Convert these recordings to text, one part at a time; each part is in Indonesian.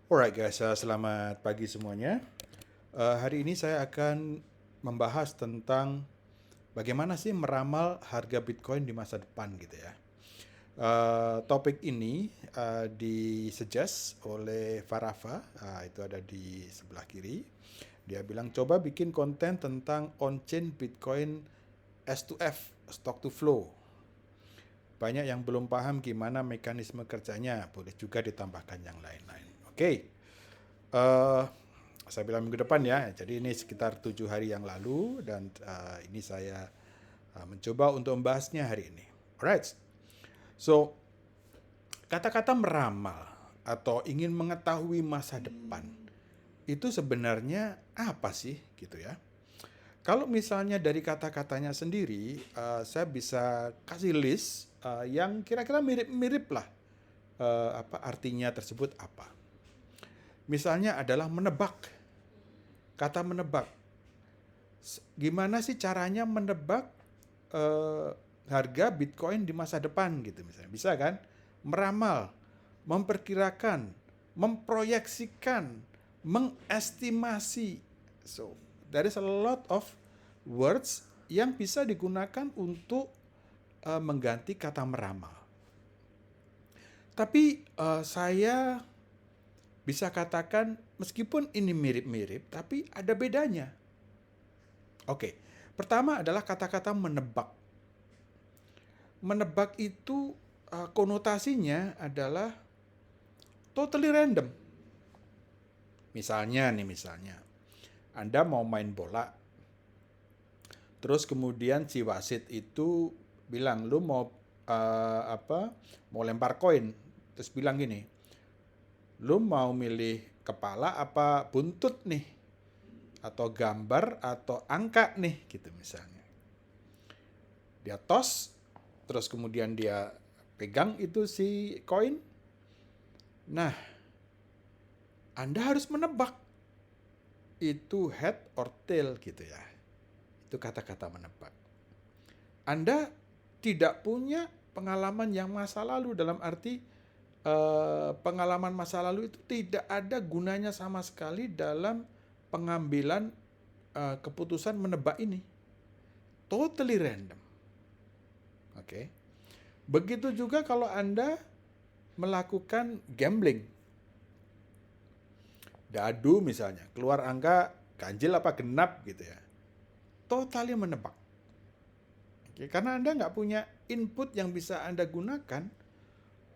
Alright guys, selamat pagi semuanya. Hari ini saya akan membahas tentang bagaimana sih meramal harga Bitcoin di masa depan gitu ya. Topik ini disuggest oleh Farafa, itu ada di sebelah kiri. Dia bilang coba bikin konten tentang on-chain Bitcoin S2F, stock to flow. Banyak yang belum paham gimana mekanisme kerjanya, boleh juga ditambahkan yang lain-lain. Oke. Eh, saya bilang minggu depan ya. Jadi ini sekitar 7 hari yang lalu dan ini saya mencoba untuk membahasnya hari ini. Alright. So, kata-kata meramal atau ingin mengetahui masa depan itu sebenarnya apa sih gitu ya? Kalau misalnya dari kata-katanya sendiri, saya bisa kasih list yang kira-kira mirip-mirip lah apa artinya tersebut apa. Misalnya adalah menebak. Kata menebak. Gimana sih caranya menebak eh, harga Bitcoin di masa depan gitu misalnya. Bisa kan? Meramal, memperkirakan, memproyeksikan, mengestimasi. So, there is a lot of words yang bisa digunakan untuk mengganti kata meramal. Tapi saya bisa katakan meskipun ini mirip-mirip, tapi ada bedanya. Oke, pertama adalah kata-kata menebak. Menebak itu konotasinya adalah totally random. Misalnya, Anda mau main bola, terus kemudian si wasit itu bilang lu mau mau lempar koin, terus bilang gini, lu mau milih kepala apa buntut nih, atau gambar atau angka nih, gitu misalnya. Dia toss, terus kemudian dia pegang itu si koin. Nah, Anda harus menebak itu head or tail gitu ya. Itu kata-kata menebak. Anda tidak punya pengalaman yang masa lalu, dalam arti pengalaman masa lalu itu tidak ada gunanya sama sekali dalam pengambilan keputusan menebak ini. Totally random. Oke. Begitu juga kalau Anda melakukan gambling. Dadu misalnya, keluar angka ganjil apa genap gitu ya. Totally menebak. Oke, karena Anda nggak punya input yang bisa Anda gunakan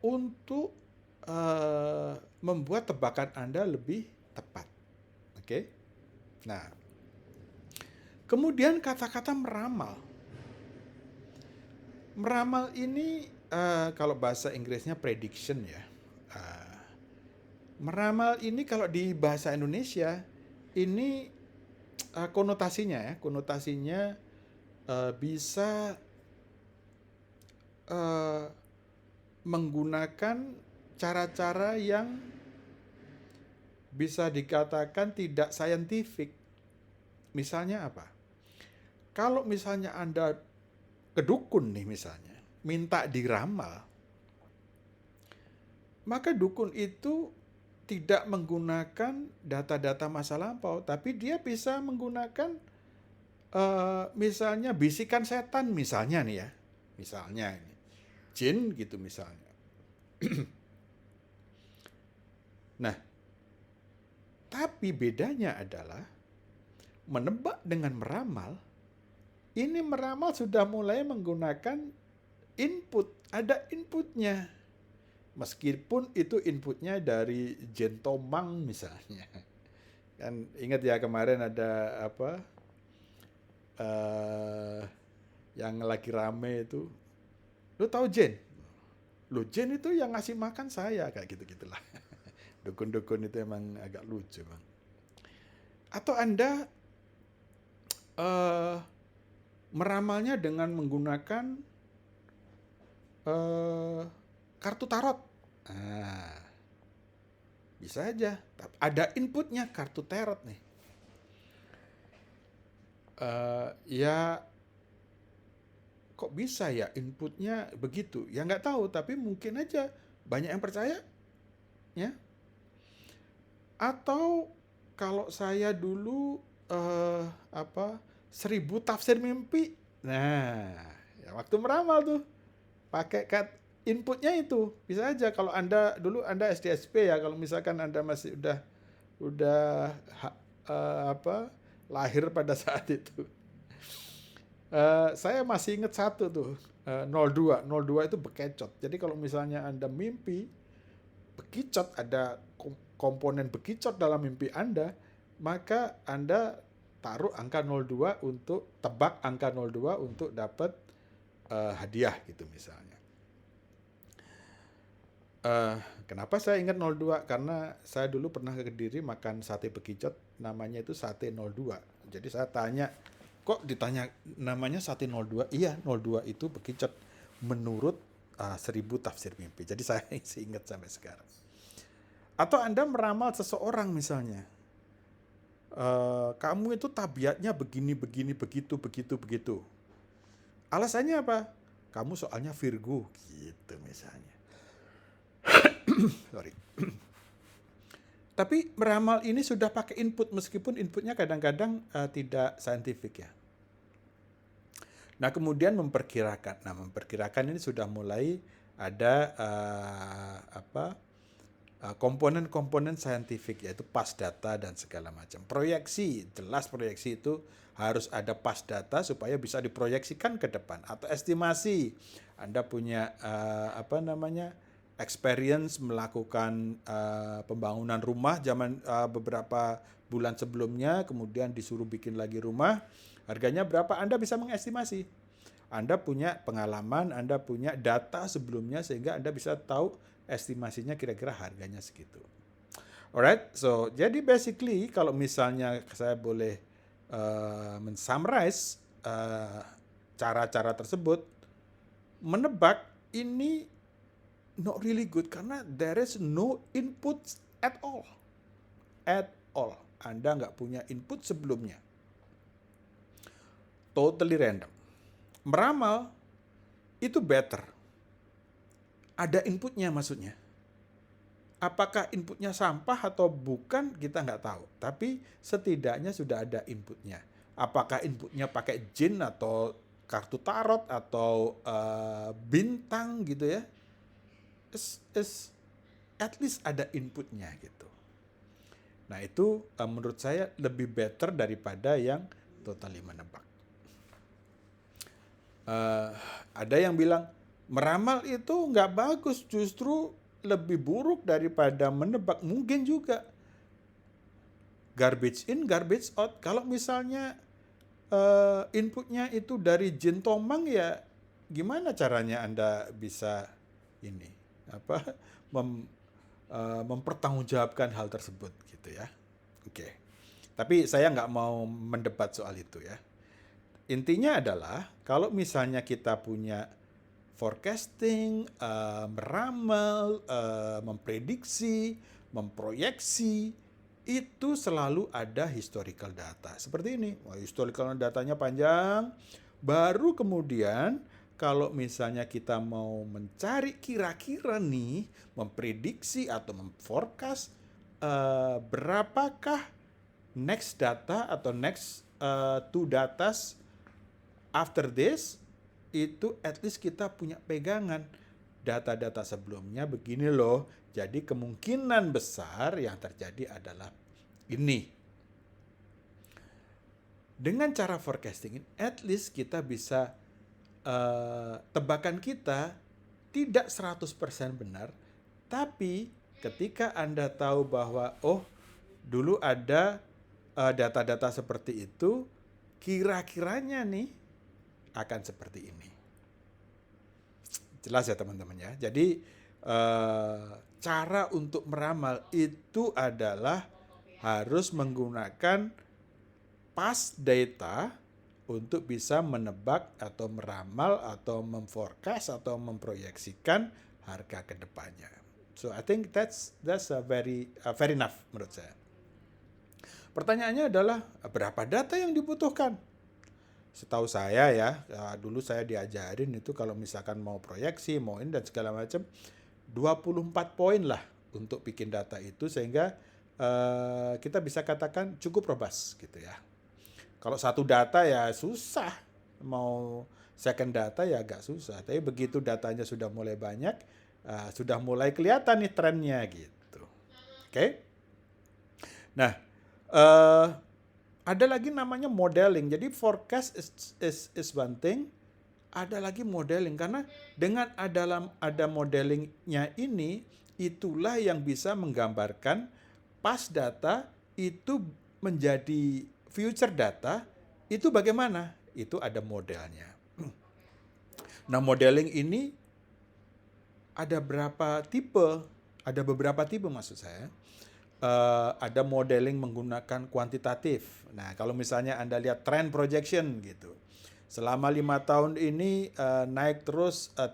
untuk membuat tebakan Anda lebih tepat. Oke. Nah, kemudian kata-kata meramal. Meramal ini kalau bahasa Inggrisnya prediction ya. Uh, Meramal ini kalau di bahasa Indonesia ini konotasinya bisa uh, menggunakan cara-cara yang bisa dikatakan tidak saintifik. Misalnya apa? Kalau misalnya Anda ke dukun nih misalnya, minta diramal, maka dukun itu tidak menggunakan data-data masa lampau, tapi dia bisa menggunakan misalnya bisikan setan misalnya nih ya, misalnya ini jin gitu misalnya. Nah, tapi bedanya adalah menebak dengan meramal. Ini meramal sudah mulai menggunakan input, ada inputnya. Meskipun itu inputnya dari Jentomang misalnya. Kan ingat ya kemarin ada apa uh, yang lagi rame itu. Lu tahu Jen? Lu Jen itu yang ngasih makan saya kayak gitu-gitulah. Dukun-dukun itu emang agak lucu, Bang. Atau Anda uh, meramalnya dengan menggunakan uh, kartu tarot. Nah, bisa aja. Ada inputnya kartu tarot nih. Ya kok bisa ya inputnya begitu? Ya nggak tahu, tapi mungkin aja banyak yang percaya, ya. Atau kalau saya dulu eh, apa 1000 tafsir mimpi. Nah, ya waktu meramal tuh pakai inputnya itu bisa aja kalau Anda SDSP ya, kalau misalkan Anda masih udah apa lahir pada saat itu. Saya masih ingat satu tuh, 02. 02 itu bekecot. Jadi kalau misalnya Anda mimpi bekicot, ada komponen bekicot dalam mimpi Anda, maka Anda taruh angka 02 untuk tebak angka 02 untuk dapat hadiah gitu misalnya. Kenapa saya ingat 02? Karena saya dulu pernah ke Kediri makan sate bekicot, namanya itu sate 02. Jadi saya tanya, kok ditanya namanya sate 02? Iya, 02 itu bekicot menurut 1000 tafsir mimpi. Jadi saya masih ingat sampai sekarang. Atau Anda meramal seseorang misalnya, kamu itu tabiatnya begini, begini, begitu, begitu, begitu. Alasannya apa? Kamu soalnya Virgo, gitu misalnya. Sorry. Tapi meramal ini sudah pakai input, meskipun inputnya kadang-kadang tidak saintifik ya. Nah kemudian memperkirakan. Nah memperkirakan ini sudah mulai ada komponen-komponen saintifik, yaitu past data dan segala macam. Proyeksi, jelas proyeksi itu harus ada past data supaya bisa diproyeksikan ke depan. Atau estimasi, Anda punya experience melakukan pembangunan rumah zaman beberapa bulan sebelumnya, kemudian disuruh bikin lagi rumah, harganya berapa, Anda bisa mengestimasi. Anda punya pengalaman, Anda punya data sebelumnya, sehingga Anda bisa tahu estimasinya kira-kira harganya segitu. Alright, so jadi basically kalau misalnya saya boleh mensummarize cara-cara tersebut, menebak ini not really good karena there is no input at all. At all. Anda nggak punya input sebelumnya. Totally random. Meramal itu better. Ada inputnya maksudnya. Apakah inputnya sampah atau bukan kita nggak tahu. Tapi setidaknya sudah ada inputnya. Apakah inputnya pakai jin atau kartu tarot atau bintang gitu ya. At least ada inputnya gitu. Nah itu menurut saya lebih better daripada yang totally menebak. Ada yang bilang meramal itu nggak bagus, justru lebih buruk daripada menebak. Mungkin juga garbage in, garbage out. Kalau misalnya inputnya itu dari jin tomang, ya gimana caranya Anda bisa mempertanggungjawabkan hal tersebut gitu ya. Oke. Tapi saya nggak mau mendebat soal itu ya. Intinya adalah kalau misalnya kita punya forecasting, meramal, memprediksi, memproyeksi, itu selalu ada historical data. Seperti ini, historical datanya panjang, baru kemudian kalau misalnya kita mau mencari kira-kira nih, memprediksi atau memforecast berapakah next data atau next two datas after this, itu at least kita punya pegangan. Data-data sebelumnya begini loh. Jadi kemungkinan besar yang terjadi adalah ini. Dengan cara forecasting, at least kita bisa tebakan kita tidak 100% benar, tapi ketika Anda tahu bahwa dulu ada data-data seperti itu, kira-kiranya nih akan seperti ini. Jelas ya teman-teman ya. Jadi cara untuk meramal itu adalah harus menggunakan past data untuk bisa menebak atau meramal atau memforecast atau memproyeksikan harga ke depannya. So I think that's a very enough menurut saya. Pertanyaannya adalah berapa data yang dibutuhkan? Setahu saya ya, dulu saya diajarin itu kalau misalkan mau proyeksi, dan segala macam, 24 poin lah untuk bikin data itu, sehingga kita bisa katakan cukup robust gitu ya. Kalau satu data ya susah, mau second data ya agak susah. Tapi begitu datanya sudah mulai banyak, sudah mulai kelihatan nih trennya gitu. Oke? Nah, eh, ada lagi namanya modeling. Jadi forecast is one thing, ada lagi modeling karena dengan ada modelingnya ini, itulah yang bisa menggambarkan pas data itu menjadi future data itu bagaimana? Itu ada modelnya. Nah, modeling ini ada berapa tipe? Ada beberapa tipe maksud saya. Ada modeling menggunakan kuantitatif. Nah, kalau misalnya Anda lihat trend projection gitu. Selama 5 tahun ini naik terus 3%.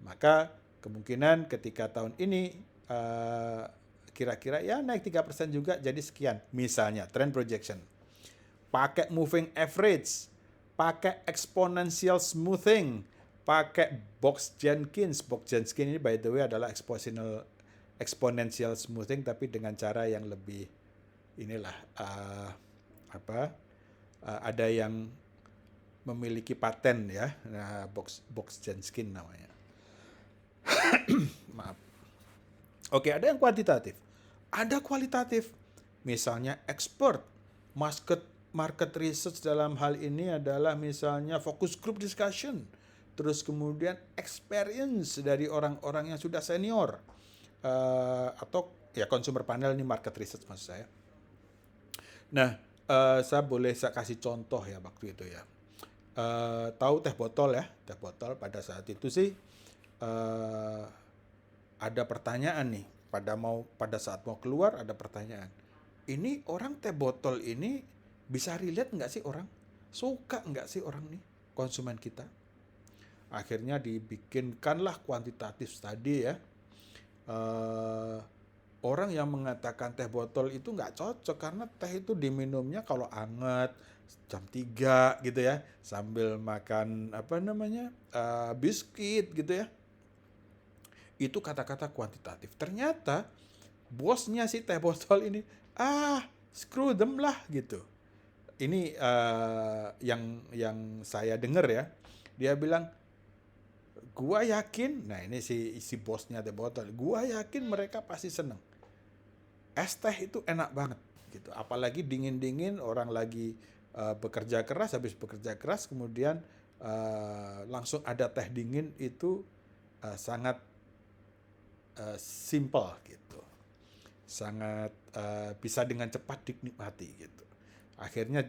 Maka kemungkinan ketika tahun ini kira-kira ya naik 3% juga jadi sekian. Misalnya trend projection. Pakai moving average, pakai exponential smoothing, pakai Box-Jenkins. Box-Jenkins ini by the way adalah exponential smoothing tapi dengan cara yang lebih inilah ada yang memiliki paten ya. Nah, Box-Jenkins namanya. Maaf. Oke, ada yang kuantitatif. Ada kualitatif. Misalnya expert, market research dalam hal ini adalah misalnya focus group discussion. Terus kemudian experience dari orang-orang yang sudah senior. Atau ya consumer panel ini market research maksud saya. Nah, saya kasih contoh ya waktu itu ya. Tahu teh botol ya, teh botol pada saat itu sih ada pertanyaan nih, pada saat mau keluar ada pertanyaan. Ini orang teh botol ini bisa relate nggak sih orang? Suka nggak sih orang nih, konsumen kita? Akhirnya dibikinkanlah kuantitatif study ya. Orang yang mengatakan teh botol itu nggak cocok karena teh itu diminumnya kalau anget jam 3 gitu ya, sambil makan biskuit gitu ya. Itu kata-kata kuantitatif. Ternyata bosnya si teh botol ini, screw them lah gitu. Ini yang saya dengar ya. Dia bilang, gua yakin, nah ini si bosnya teh botol, gua yakin mereka pasti seneng. Es teh itu enak banget gitu. Apalagi dingin-dingin orang lagi bekerja keras, habis bekerja keras kemudian langsung ada teh dingin itu sangat simple gitu. Sangat bisa dengan cepat dinikmati gitu. Akhirnya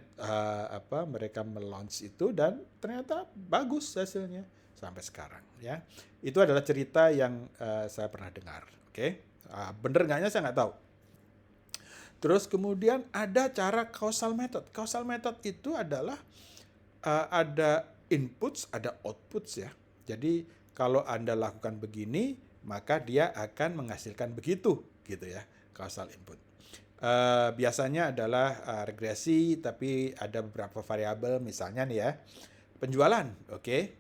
mereka melaunch itu dan ternyata bagus hasilnya sampai sekarang ya. Itu adalah cerita yang saya pernah dengar. Oke. Bener nggaknya saya nggak tahu. Terus kemudian ada cara causal method. Causal method itu adalah ada inputs, ada outputs ya. Jadi kalau Anda lakukan begini, maka dia akan menghasilkan begitu gitu ya, causal input. Biasanya adalah regresi, tapi ada beberapa variabel, misalnya nih ya, penjualan, oke.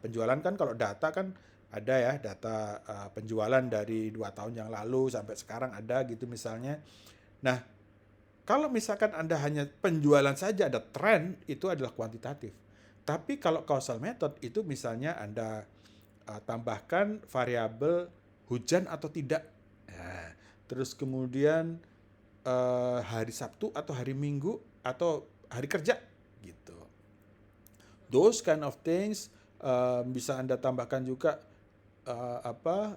Penjualan kan kalau data kan ada ya, data penjualan dari 2 tahun yang lalu sampai sekarang ada gitu misalnya. Nah, kalau misalkan Anda hanya penjualan saja ada tren, itu adalah kuantitatif. Tapi kalau causal method itu misalnya Anda tambahkan variabel hujan atau tidak. Nah, terus kemudian hari Sabtu atau hari Minggu atau hari kerja gitu. Those kind of things bisa Anda tambahkan juga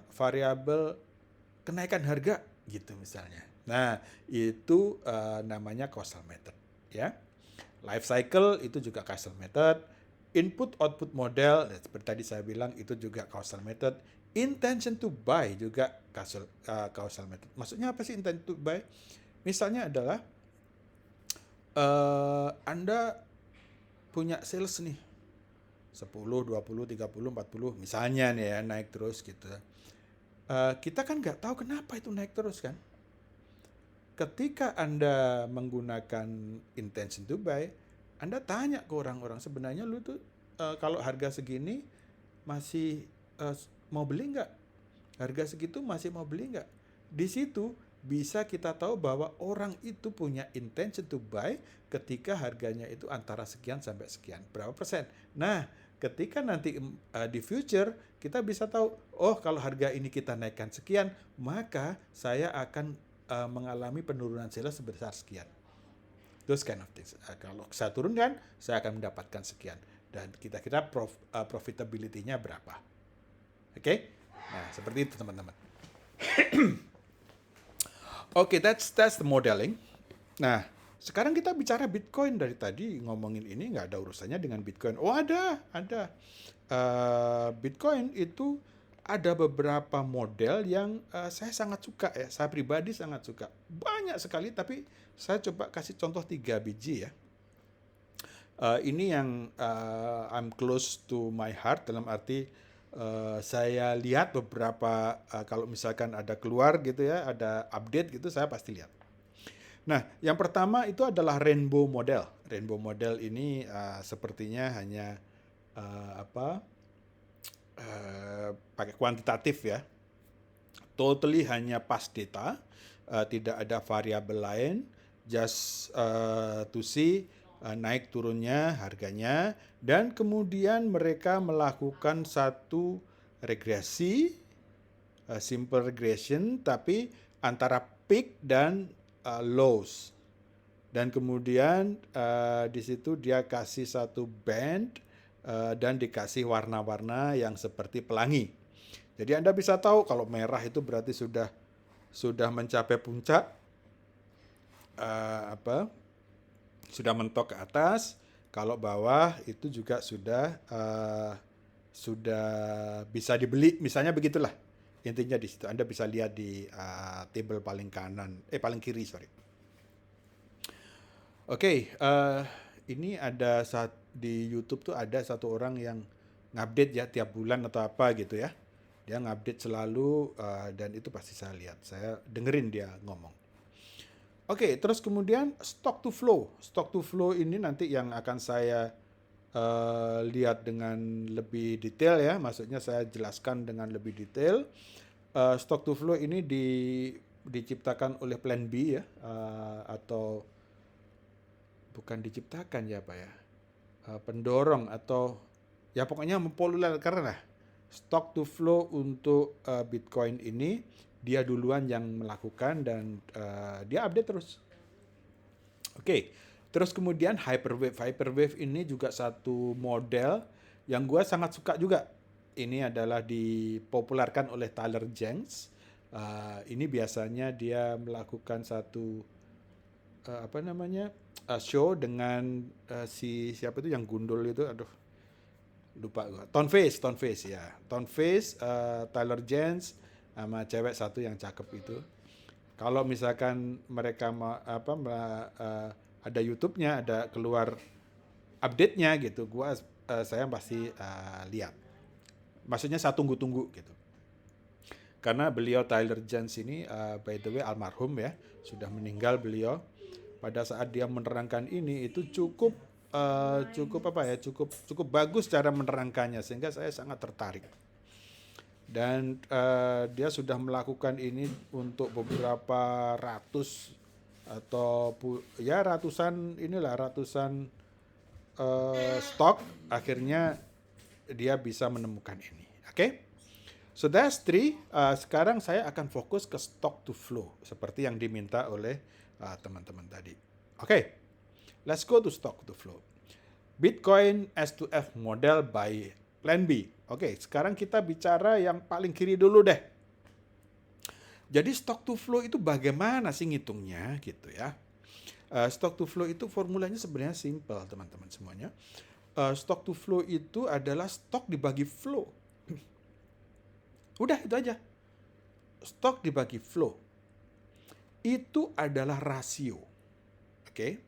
variabel kenaikan harga gitu misalnya. Nah, itu namanya causal method ya. Life cycle itu juga causal method. Input output model seperti tadi saya bilang itu juga causal method. Intention to buy juga causal method. Maksudnya apa sih intention to buy? Misalnya adalah Anda punya sales nih 10, 20, 30, 40 misalnya nih ya, naik terus gitu. Kita kan nggak tahu kenapa itu naik terus kan. Ketika Anda menggunakan intention to buy, Anda tanya ke orang-orang, sebenarnya lu tuh kalau harga segini masih mau beli nggak? Harga segitu masih mau beli nggak? Di situ bisa kita tahu bahwa orang itu punya intention to buy ketika harganya itu antara sekian sampai sekian, berapa persen. Nah, ketika nanti di future kita bisa tahu, oh kalau harga ini kita naikkan sekian, maka saya akan mengalami penurunan sales sebesar sekian. Those kind of things. Kalau saya turunkan, saya akan mendapatkan sekian. Dan kita profitability-nya berapa. Oke? Nah, seperti itu teman-teman. Oke, that's the modeling. Nah, sekarang kita bicara Bitcoin. Dari tadi ngomongin ini nggak ada urusannya dengan Bitcoin. Oh, ada. Bitcoin itu ada beberapa model yang saya sangat suka ya. Saya pribadi sangat suka. Banyak sekali, tapi saya coba kasih contoh 3 biji ya. Ini yang I'm close to my heart, dalam arti saya lihat beberapa kalau misalkan ada keluar gitu ya, ada update gitu, saya pasti lihat. Nah, yang pertama itu adalah Rainbow Model. Rainbow Model ini sepertinya hanya pakai kuantitatif ya. Totally hanya past data, tidak ada variabel lain, just to see naik turunnya harganya, dan kemudian mereka melakukan satu regresi, simple regression, tapi antara peak dan lows. Dan kemudian di situ dia kasih satu band dan dikasih warna-warna yang seperti pelangi. Jadi Anda bisa tahu kalau merah itu berarti sudah mencapai puncak, sudah mentok ke atas. Kalau bawah itu juga sudah bisa dibeli, misalnya begitulah. Intinya di situ Anda bisa lihat di table paling paling kiri, sorry. Oke, ini ada di YouTube tuh ada satu orang yang ngupdate ya tiap bulan atau apa gitu ya. Dia ngupdate selalu dan itu pasti saya lihat. Saya dengerin dia ngomong. Oke, terus kemudian stock to flow. Stock to flow ini nanti yang akan saya lihat dengan lebih detail ya. Maksudnya saya jelaskan dengan lebih detail. Stock to flow ini diciptakan oleh Plan B ya, atau bukan diciptakan ya Pak ya, pendorong atau ya pokoknya mempopulerkan lah. Stock to flow untuk Bitcoin ini dia duluan yang melakukan dan dia update terus. Oke, terus kemudian Hyperwave. Hyperwave ini juga satu model yang gue sangat suka juga. Ini adalah dipopulerkan oleh Tyler Jenks. Ini biasanya dia melakukan satu show dengan siapa itu yang gundul itu, aduh lupa gue. Tone Face ya. Tone Face, Tyler Jenks sama cewek satu yang cakep itu. Kalau misalkan mereka ada YouTube-nya, ada keluar update-nya gitu, saya pasti lihat. Maksudnya saya tunggu-tunggu gitu. Karena beliau Tyler Jenks ini by the way almarhum ya, sudah meninggal beliau. Pada saat dia menerangkan ini itu cukup bagus cara menerangkannya sehingga saya sangat tertarik. Dan dia sudah melakukan ini untuk beberapa ratus atau ratusan stok, akhirnya dia bisa menemukan ini. Oke? So that's 3. Sekarang saya akan fokus ke stock to flow seperti yang diminta oleh teman-teman tadi. Oke, let's go to stock to flow. Bitcoin S2F model by Plan B. Oke, sekarang kita bicara yang paling kiri dulu deh. Jadi stock to flow itu bagaimana sih ngitungnya gitu ya. Stock to flow itu formulanya sebenarnya simple teman-teman semuanya. Stock to flow itu adalah stok dibagi flow. Udah itu aja. Stok dibagi flow. Itu adalah rasio. Oke.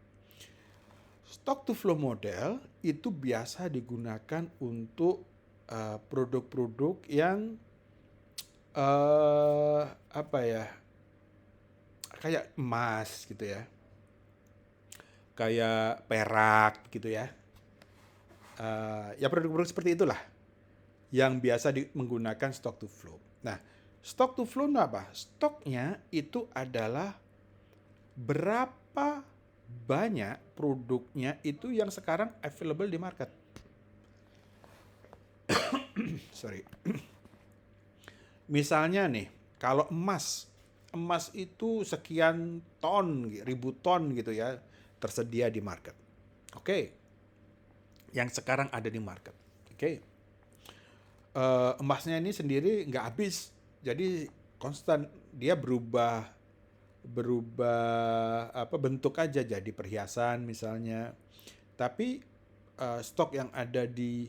Stock to flow model itu biasa digunakan untuk produk-produk yang kayak emas gitu ya, kayak perak gitu ya, ya produk-produk seperti itulah yang biasa menggunakan stock to flow. Nah, Stock to flow itu apa? Stoknya itu adalah berapa banyak produknya itu yang sekarang available di market. Sorry. Misalnya nih, kalau emas itu sekian ton, ribu ton gitu ya, tersedia di market. Oke. Yang sekarang ada di market. Oke. Emasnya ini sendiri nggak habis, jadi konstan, dia berubah bentuk aja, jadi perhiasan misalnya. Tapi stok yang ada di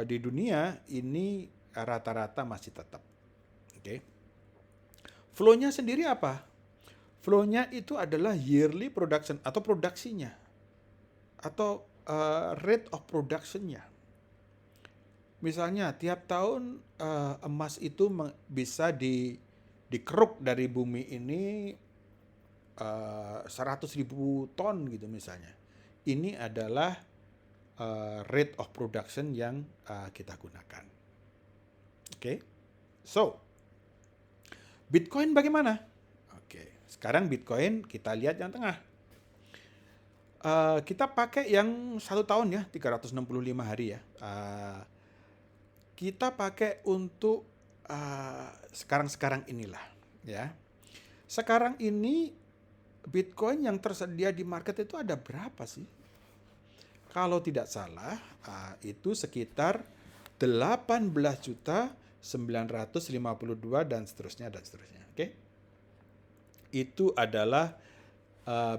dunia ini rata-rata masih tetap. Oke. Flow-nya sendiri apa? Flow-nya itu adalah yearly production atau produksinya, atau rate of production-nya. Misalnya tiap tahun emas itu bisa dikeruk dari bumi ini 100.000 ton gitu misalnya. Ini adalah rate of production yang kita gunakan. Oke. So, Bitcoin bagaimana? Oke, sekarang Bitcoin kita lihat yang tengah. Kita pakai yang 1 tahun ya, 365 hari ya. Kita pakai untuk sekarang-sekarang inilah ya. Sekarang ini Bitcoin yang tersedia di market itu ada berapa sih? Kalau tidak salah, itu sekitar 18.952 dan seterusnya dan seterusnya. Oke. Itu adalah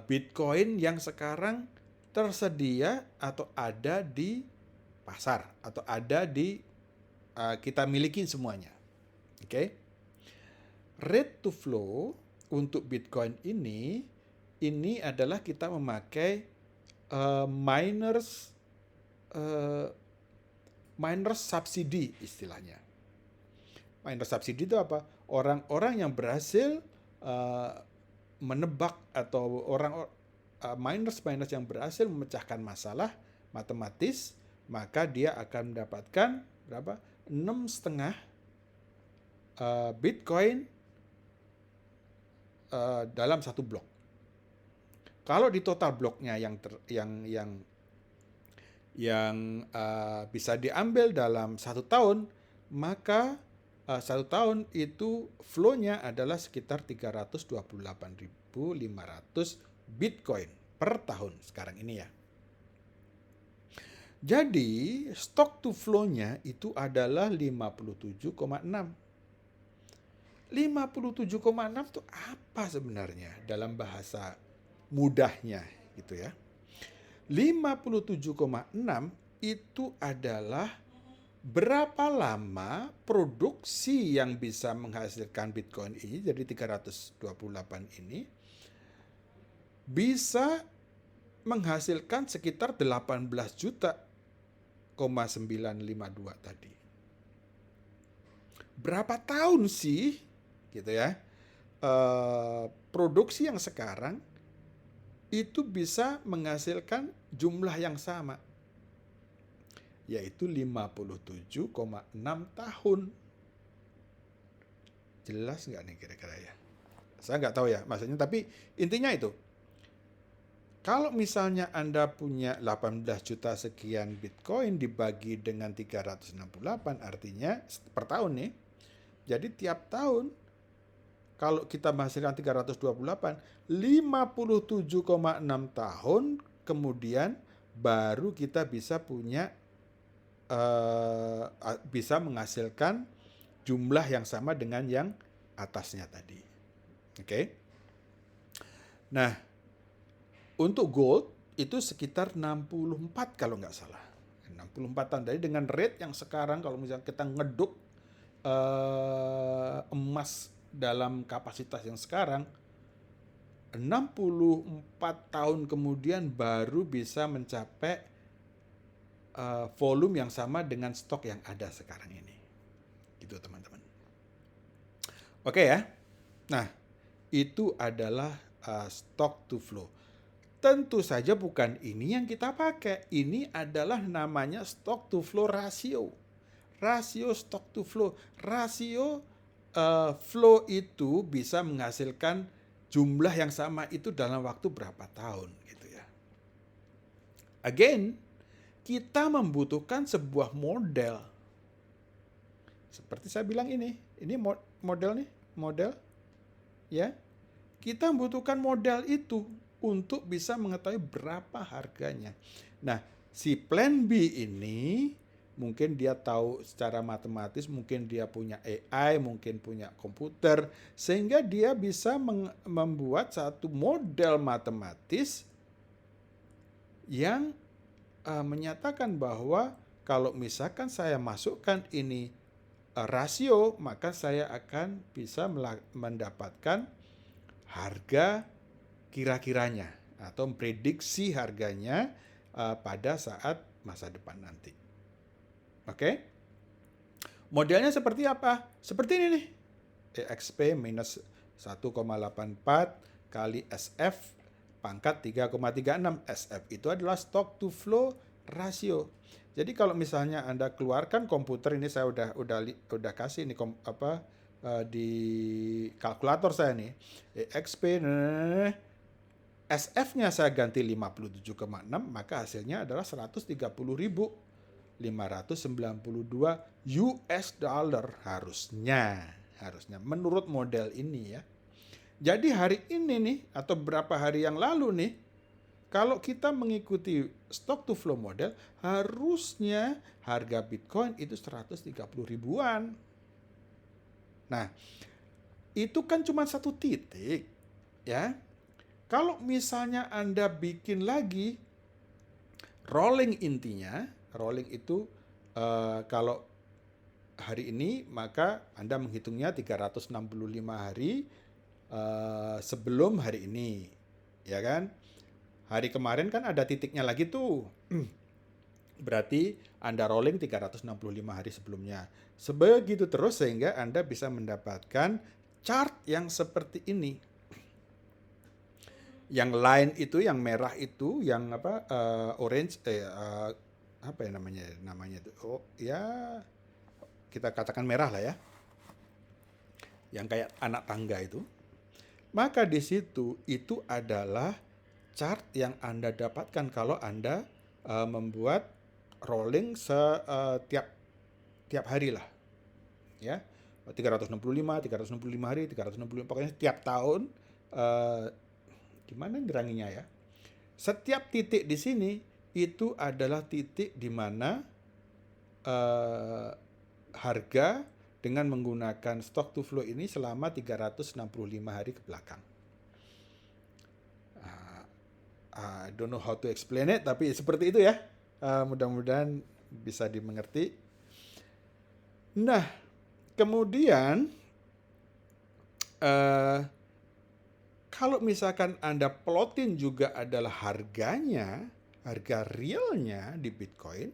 Bitcoin yang sekarang tersedia atau ada di pasar atau ada di kita miliki semuanya. Oke. Rate to flow untuk Bitcoin ini adalah kita memakai miners subsidi istilahnya. Miners subsidi itu apa? Orang-orang yang berhasil menebak, atau miners yang berhasil memecahkan masalah matematis, maka dia akan mendapatkan berapa? 6,5 Bitcoin dalam satu blok. Kalau di total bloknya yang bisa diambil dalam 1 tahun, maka 1 tahun itu flow-nya adalah sekitar 328.500 Bitcoin per tahun sekarang ini ya. Jadi stock to flow-nya itu adalah 57,6. 57,6 itu apa sebenarnya dalam bahasa mudahnya gitu ya. 57,6 itu adalah berapa lama produksi yang bisa menghasilkan Bitcoin ini, jadi 328 ini bisa menghasilkan sekitar 18.952 tadi. Berapa tahun sih gitu ya produksi yang sekarang itu bisa menghasilkan jumlah yang sama, yaitu 57,6 tahun. Jelas nggak nih kira-kira ya? Saya nggak tahu ya maksudnya, tapi intinya itu. Kalau misalnya Anda punya 18 juta sekian Bitcoin dibagi dengan 368, artinya per tahun nih. Jadi tiap tahun kalau kita menghasilkan 328, 57,6 tahun kemudian baru kita bisa punya bisa menghasilkan jumlah yang sama dengan yang atasnya tadi. Oke. Nah, untuk gold itu sekitar 64 kalau nggak salah. 64 tahun. Jadi dengan rate yang sekarang kalau misalnya kita ngeduk emas dalam kapasitas yang sekarang, 64 tahun kemudian baru bisa mencapai volume yang sama dengan stok yang ada sekarang ini. Gitu teman-teman. Oke ya. Nah, itu adalah stock to flow. Tentu saja bukan ini yang kita pakai. Ini adalah namanya stock to flow ratio. Rasio stock to flow. Rasio flow itu bisa menghasilkan jumlah yang sama itu dalam waktu berapa tahun gitu ya. Again, kita membutuhkan sebuah model. Seperti saya bilang ini model nih, model ya. Kita membutuhkan model itu untuk bisa mengetahui berapa harganya. Nah, si plan B ini mungkin dia tahu secara matematis, mungkin dia punya AI, mungkin punya komputer, sehingga dia bisa membuat satu model matematis yang menyatakan bahwa kalau misalkan saya masukkan ini rasio, maka saya akan bisa mendapatkan harga kira-kiranya atau memprediksi harganya pada saat masa depan nanti. Oke? Modelnya seperti apa? Seperti ini nih. EXP minus 1,84 kali SF pangkat 3,36. SF itu adalah stock to flow ratio. Jadi kalau misalnya Anda keluarkan komputer ini, saya udah kasih ini di kalkulator saya nih. EXP SF-nya saya ganti 57,6, maka hasilnya adalah 130.592 US dollar harusnya menurut model ini ya. Jadi hari ini nih atau beberapa hari yang lalu nih, kalau kita mengikuti stock to flow model, harusnya harga Bitcoin itu 130 ribuan. Nah, itu kan cuma satu titik ya. Kalau misalnya Anda bikin lagi rolling, intinya rolling itu kalau hari ini maka Anda menghitungnya 365 hari sebelum hari ini, ya kan? Hari kemarin kan ada titiknya lagi tuh. Berarti Anda rolling 365 hari sebelumnya. Sebegitu terus sehingga Anda bisa mendapatkan chart yang seperti ini. Yang line itu, yang merah itu, yang orange, apa ya namanya itu? Oh ya, kita katakan merah lah ya. Yang kayak anak tangga itu. Maka di situ itu adalah chart yang Anda dapatkan kalau Anda membuat rolling tiap hari lah. Ya. 365 hari, 365 pokoknya tiap tahun gimana ngeranginya ya? Setiap titik di sini itu adalah titik di mana harga dengan menggunakan stock to flow ini selama 365 hari ke belakang. I don't know how to explain it, tapi seperti itu ya. Mudah-mudahan bisa dimengerti. Nah, kemudian kalau misalkan Anda plotin juga adalah harganya, harga realnya di Bitcoin,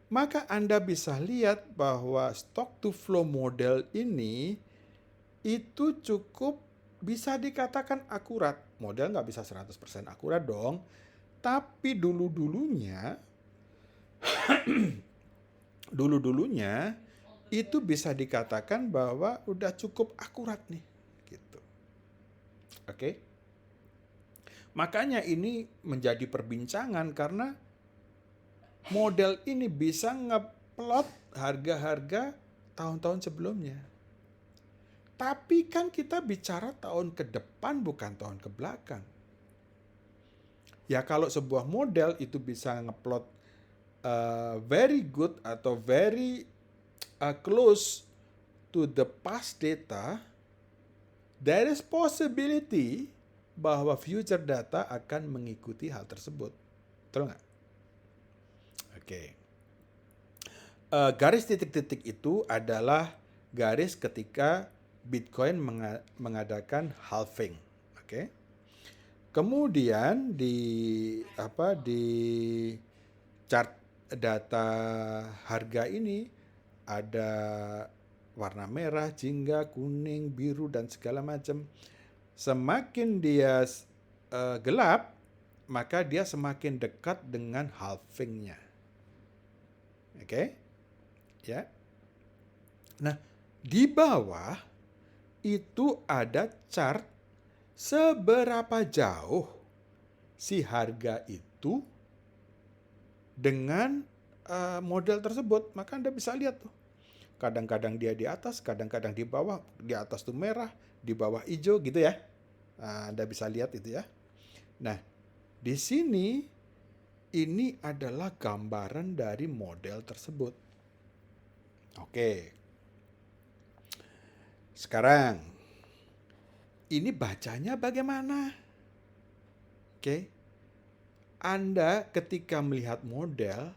maka Anda bisa lihat bahwa stock to flow model ini itu cukup bisa dikatakan akurat. Model nggak bisa 100% akurat dong, tapi dulu-dulunya itu bisa dikatakan bahwa udah cukup akurat nih. Oke. Makanya ini menjadi perbincangan karena model ini bisa ngeplot harga-harga tahun-tahun sebelumnya. Tapi kan kita bicara tahun ke depan bukan tahun ke belakang. Ya kalau sebuah model itu bisa ngeplot very good atau very close to the past data, there is possibility bahwa future data akan mengikuti hal tersebut. Betul nggak? Oke. Garis titik-titik itu adalah garis ketika Bitcoin mengadakan halving. Oke. Kemudian di chart data harga ini ada warna merah, jingga, kuning, biru, dan segala macam. Semakin dia gelap, maka dia semakin dekat dengan halvingnya. Oke? Ya. Nah, di bawah itu ada chart seberapa jauh si harga itu dengan model tersebut. Maka Anda bisa lihat tuh. Kadang-kadang dia di atas, kadang-kadang di bawah. Di atas tuh merah, di bawah hijau gitu ya. Anda bisa lihat itu ya. Nah, di sini ini adalah gambaran dari model tersebut. Oke. Sekarang, ini bacanya bagaimana? Oke. Anda ketika melihat model,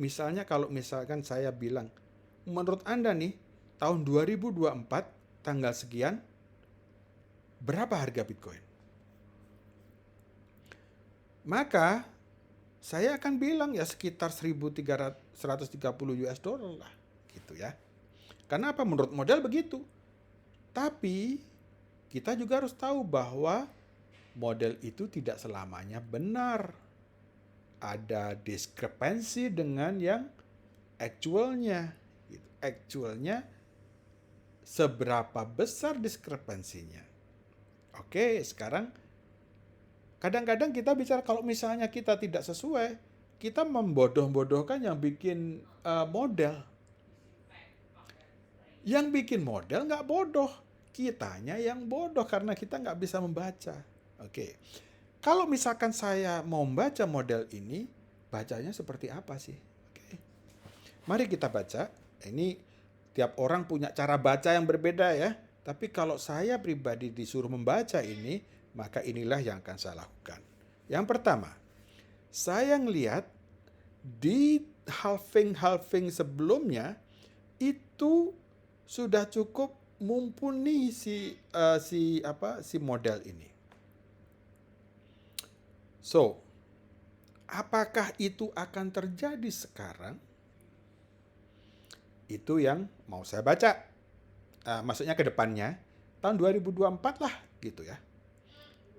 misalnya kalau misalkan saya bilang, menurut Anda nih, tahun 2024, tanggal sekian, berapa harga Bitcoin? Maka, saya akan bilang ya sekitar 1.130 US dollar lah, gitu ya. Karena apa? Menurut model begitu. Tapi, kita juga harus tahu bahwa model itu tidak selamanya benar. Ada diskrepansi dengan yang actualnya. Actualnya seberapa besar diskrepansinya. Oke, sekarang kadang-kadang kita bicara kalau misalnya kita tidak sesuai, kita membodoh-bodohkan yang bikin model. Yang bikin model nggak bodoh, kitanya yang bodoh karena kita nggak bisa membaca. Oke, kalau misalkan saya mau membaca model ini, bacanya seperti apa sih? Oke, mari kita baca. Ini tiap orang punya cara baca yang berbeda ya. Tapi kalau saya pribadi disuruh membaca ini, maka inilah yang akan saya lakukan. Yang pertama, saya ngelihat di halving sebelumnya itu sudah cukup mumpuni si model ini. So, apakah itu akan terjadi sekarang? Itu yang mau saya baca. Maksudnya ke depannya, tahun 2024 lah gitu ya.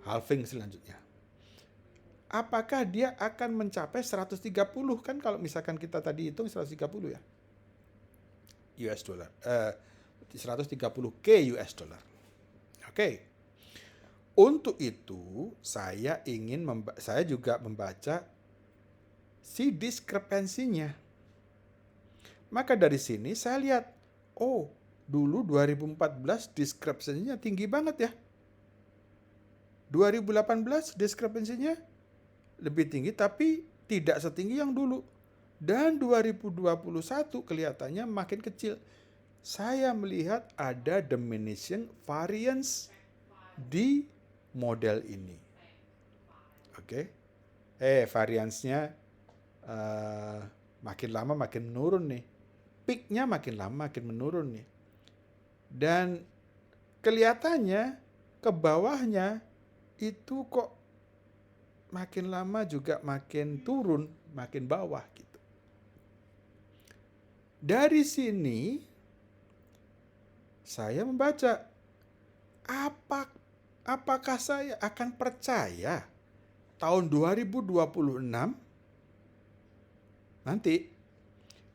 Halving selanjutnya. Apakah dia akan mencapai 130 kan kalau misalkan kita tadi hitung 130 ya. US dollar. 130K US dollar. Oke. Untuk itu saya juga membaca si diskrepansinya. Maka dari sini saya lihat, oh, dulu 2014 diskrepansinya tinggi banget ya. 2018 diskrepansinya lebih tinggi tapi tidak setinggi yang dulu. Dan 2021 kelihatannya makin kecil. Saya melihat ada diminishing variance di model ini. Oke. Variance-nya makin lama makin menurun nih. Peak-nya makin lama makin menurun nih. Dan kelihatannya ke bawahnya itu kok makin lama juga makin turun, makin bawah gitu. Dari sini saya membaca apakah saya akan percaya tahun 2026 nanti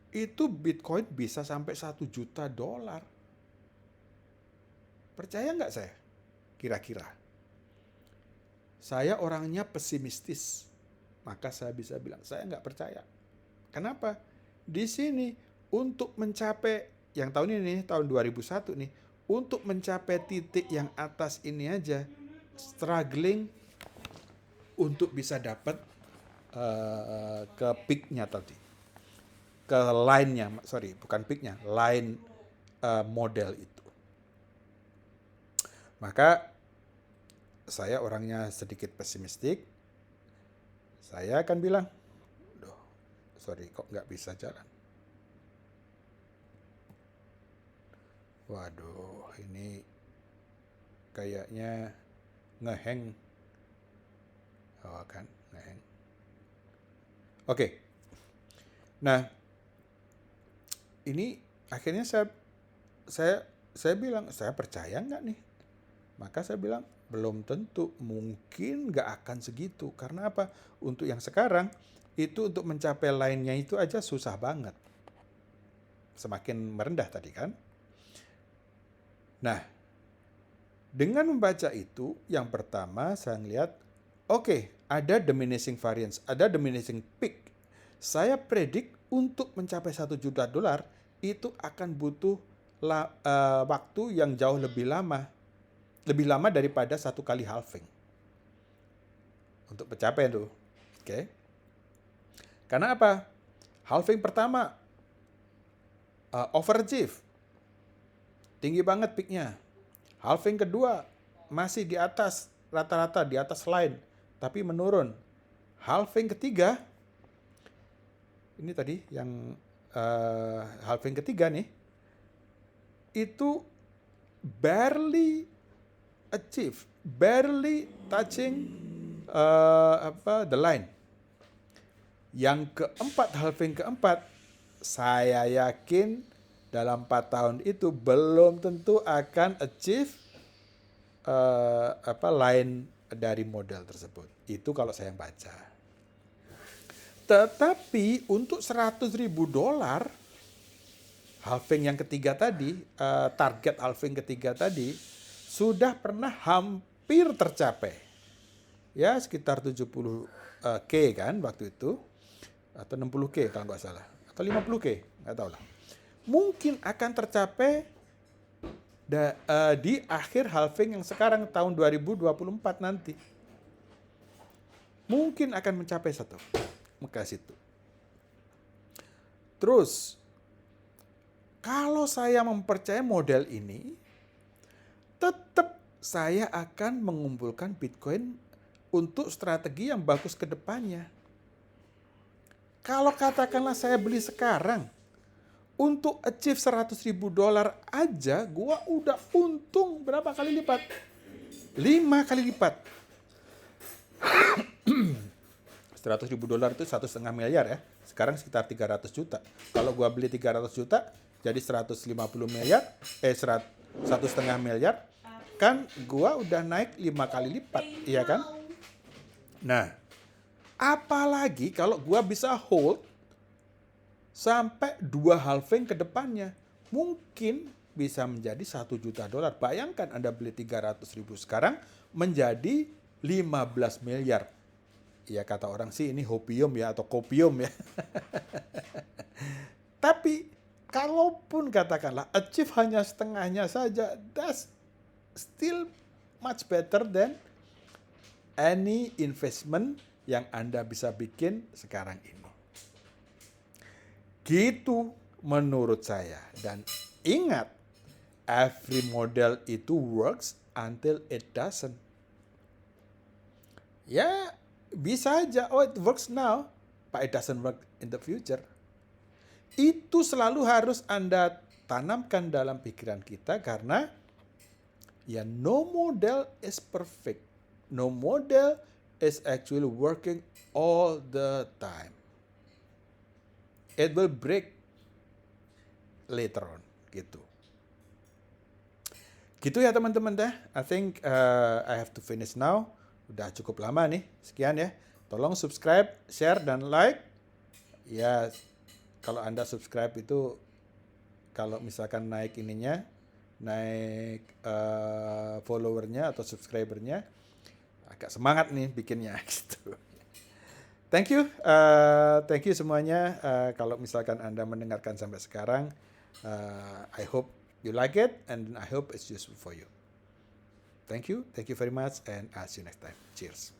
itu Bitcoin bisa sampai 1 juta dolar. Percaya nggak saya? Kira-kira. Saya orangnya pesimistis. Maka saya bisa bilang, saya nggak percaya. Kenapa? Di sini, untuk mencapai, yang tahun ini, tahun 2001 nih, untuk mencapai titik yang atas ini aja, struggling untuk bisa dapat ke peak-nya tadi. Ke line-nya, bukan peak-nya, line model itu. Maka saya orangnya sedikit pesimistik. Saya akan bilang, kok nggak bisa jalan. Waduh, ini kayaknya ngeheng. Oh kan, ngeheng. Oke. Nah, ini akhirnya saya bilang, saya percaya nggak nih? Maka saya bilang, belum tentu, mungkin nggak akan segitu. Karena apa? Untuk yang sekarang, itu untuk mencapai line-nya itu aja susah banget. Semakin merendah tadi kan. Nah, dengan membaca itu, yang pertama saya ngelihat, oke, ada diminishing variance, ada diminishing peak. Saya predik untuk mencapai 1 juta dolar itu akan butuh waktu yang jauh lebih lama daripada 1 kali halving untuk mencapai itu. Oke. Karena apa? Halving pertama overachieve, tinggi banget peaknya. Halving kedua masih di atas rata-rata, di atas line, tapi menurun. Halving ketiga, ini tadi yang halving ketiga nih, itu barely achieve, barely touching the line. Yang keempat, halving keempat, saya yakin dalam 4 tahun itu belum tentu akan achieve line dari model tersebut. Itu kalau saya baca. Tetapi untuk $100.000 halving yang ketiga tadi, target halving ketiga tadi sudah pernah hampir tercapai. Ya, sekitar 70K kan waktu itu. Atau 60K kalau nggak salah. Atau 50K, nggak tahu lah. Mungkin akan tercapai di akhir halving yang sekarang tahun 2024 nanti. Mungkin akan mencapai muka situ. Terus, kalau saya mempercayai model ini, tetap saya akan mengumpulkan Bitcoin untuk strategi yang bagus ke depannya. Kalau katakanlah saya beli sekarang, untuk achieve $100.000 aja, gua udah untung berapa kali lipat? 5 kali lipat. $100.000 itu 1,5 miliar ya. Sekarang sekitar 300 juta. Kalau gua beli 300 juta, jadi 150 miliar, 1,5 miliar, kan gua udah naik 5 kali lipat, iya kan? Nah, apalagi kalau gua bisa hold sampai 2 halving ke depannya, mungkin bisa menjadi $1 juta. Bayangkan Anda beli 300.000 sekarang menjadi 15 miliar. Ya kata orang sih ini hopium ya atau kopium ya. Tapi kalaupun katakanlah achieve hanya setengahnya saja, that's still much better than any investment yang Anda bisa bikin sekarang ini. Gitu menurut saya. Dan ingat, every model itu works until it doesn't. Ya, bisa aja, oh it works now, but it doesn't work in the future. Itu selalu harus Anda tanamkan dalam pikiran kita karena ya no model is perfect. No model is actually working all the time. It will break later on, gitu. Gitu ya teman-teman deh. I think I have to finish now. Udah cukup lama nih. Sekian ya. Tolong subscribe, share, dan like. Ya, kalau Anda subscribe itu, kalau misalkan naik ininya, naik followernya atau subscribernya, agak semangat nih bikinnya gitu. Thank you semuanya. Kalau misalkan Anda mendengarkan sampai sekarang, I hope you like it and I hope it's useful for you. Thank you very much and I'll see you next time. Cheers.